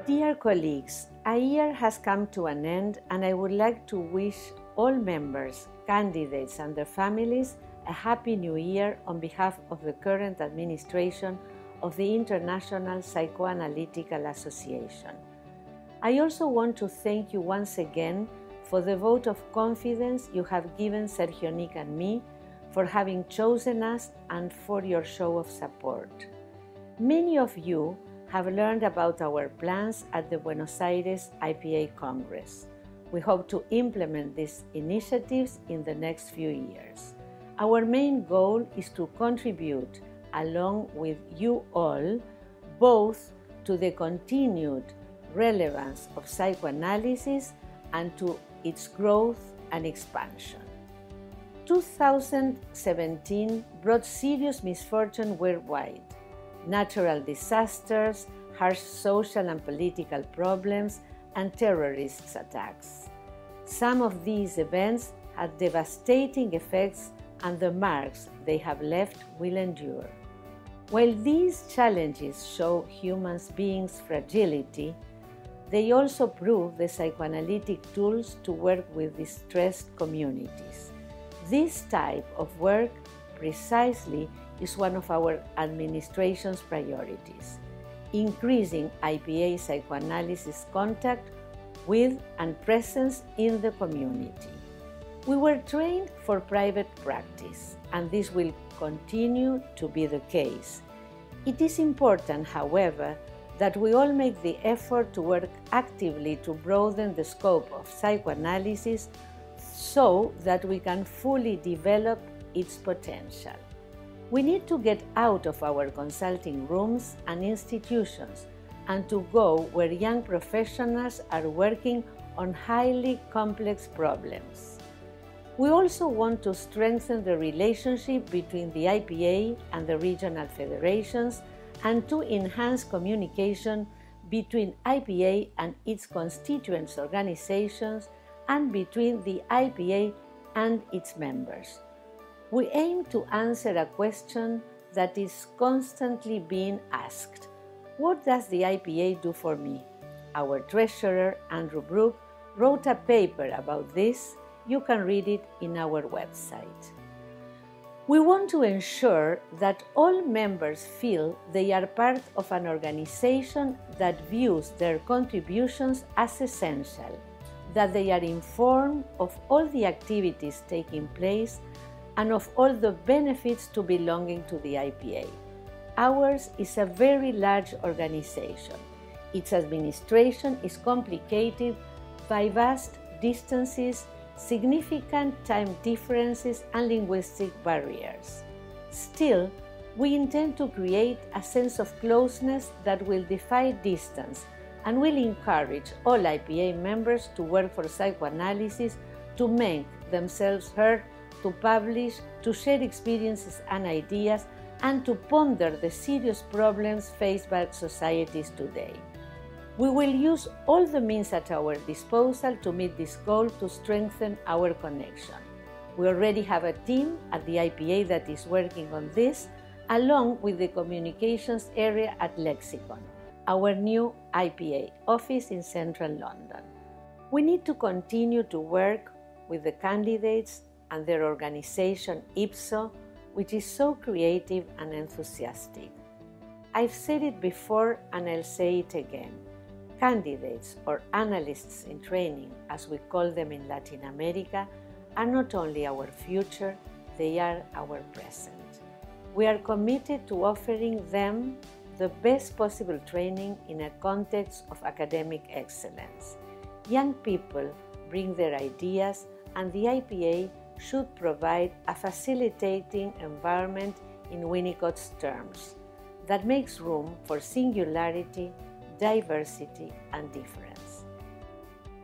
Dear colleagues, a year has come to an end, and I would like to wish all members, candidates and their families a happy new year on behalf of the current administration of the International Psychoanalytical Association. I also want to thank you once again for the vote of confidence you have given Sergio Nick and me, for having chosen us and for your show of support. Many of you have learned about our plans at the Buenos Aires IPA Congress. We hope to implement these initiatives in the next few years. Our main goal is to contribute, along with you all, both to the continued relevance of psychoanalysis and to its growth and expansion. 2017 brought serious misfortune worldwide. Natural disasters, harsh social and political problems, and terrorist attacks. Some of these events had devastating effects, and the marks they have left will endure. While these challenges show human beings' fragility, they also prove the psychoanalytic tools to work with distressed communities. This type of work precisely is one of our administration's priorities, increasing IPA psychoanalysis contact with and presence in the community. We were trained for private practice, and this will continue to be the case. It is important, however, that we all make the effort to work actively to broaden the scope of psychoanalysis so that we can fully develop its potential. We need to get out of our consulting rooms and institutions and to go where young professionals are working on highly complex problems. We also want to strengthen the relationship between the IPA and the regional federations and to enhance communication between IPA and its constituent organizations and between the IPA and its members. We aim to answer a question that is constantly being asked. What does the IPA do for me? Our treasurer, Andrew Brook, wrote a paper about this. You can read it in our website. We want to ensure that all members feel they are part of an organization that views their contributions as essential, that they are informed of all the activities taking place and of all the benefits to belonging to the IPA. Ours is a very large organization. Its administration is complicated by vast distances, significant time differences, and linguistic barriers. Still, we intend to create a sense of closeness that will defy distance and will encourage all IPA members to work for psychoanalysis, to make themselves heard, to publish, to share experiences and ideas, and to ponder the serious problems faced by societies today. We will use all the means at our disposal to meet this goal to strengthen our connection. We already have a team at the IPA that is working on this, along with the communications area at Lexicon, our new IPA office in central London. We need to continue to work with the candidates and their organization IPSO, which is so creative and enthusiastic. I've said it before and I'll say it again. Candidates, or analysts in training, as we call them in Latin America, are not only our future, they are our present. We are committed to offering them the best possible training in a context of academic excellence. Young people bring their ideas, and the IPA should provide a facilitating environment in Winnicott's terms that makes room for singularity, diversity, and difference.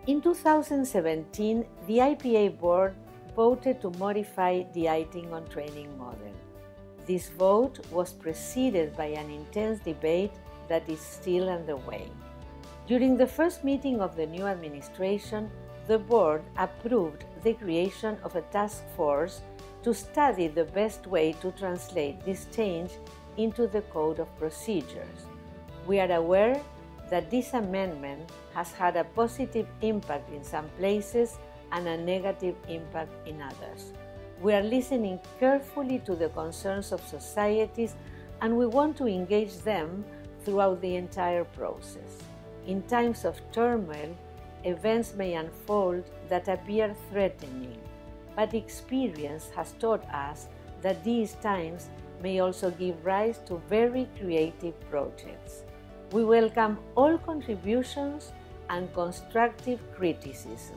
In 2017, the IPA board voted to modify the Iting on Training model. This vote was preceded by an intense debate that is still underway. During the first meeting of the new administration, the board approved the creation of a task force to study the best way to translate this change into the Code of Procedures. We are aware that this amendment has had a positive impact in some places and a negative impact in others. We are listening carefully to the concerns of societies, and we want to engage them throughout the entire process. In times of turmoil, events may unfold that appear threatening, but experience has taught us that these times may also give rise to very creative projects. We welcome all contributions and constructive criticism.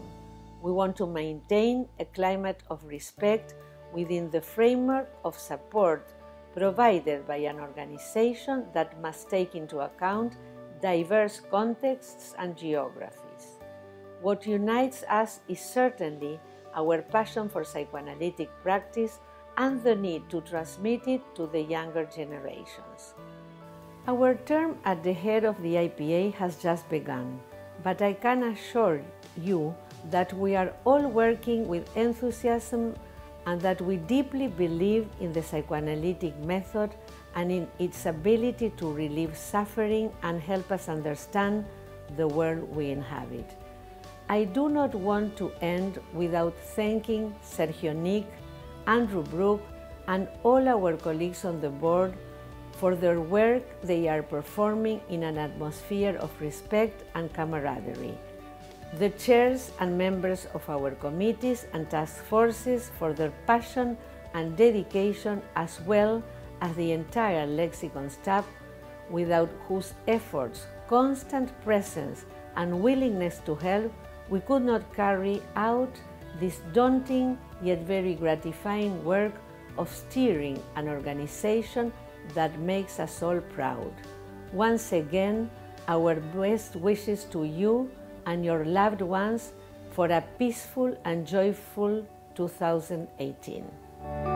We want to maintain a climate of respect within the framework of support provided by an organization that must take into account diverse contexts and geographies. What unites us is certainly our passion for psychoanalytic practice and the need to transmit it to the younger generations. Our term at the head of the IPA has just begun, but I can assure you that we are all working with enthusiasm and that we deeply believe in the psychoanalytic method and in its ability to relieve suffering and help us understand the world we inhabit. I do not want to end without thanking Sergio Nick, Andrew Brook, and all our colleagues on the board for their work they are performing in an atmosphere of respect and camaraderie. The chairs and members of our committees and task forces for their passion and dedication, as well as the entire Lexicon staff, without whose efforts, constant presence, and willingness to help, we could not carry out this daunting yet very gratifying work of steering an organization that makes us all proud. Once again, our best wishes to you and your loved ones for a peaceful and joyful 2018.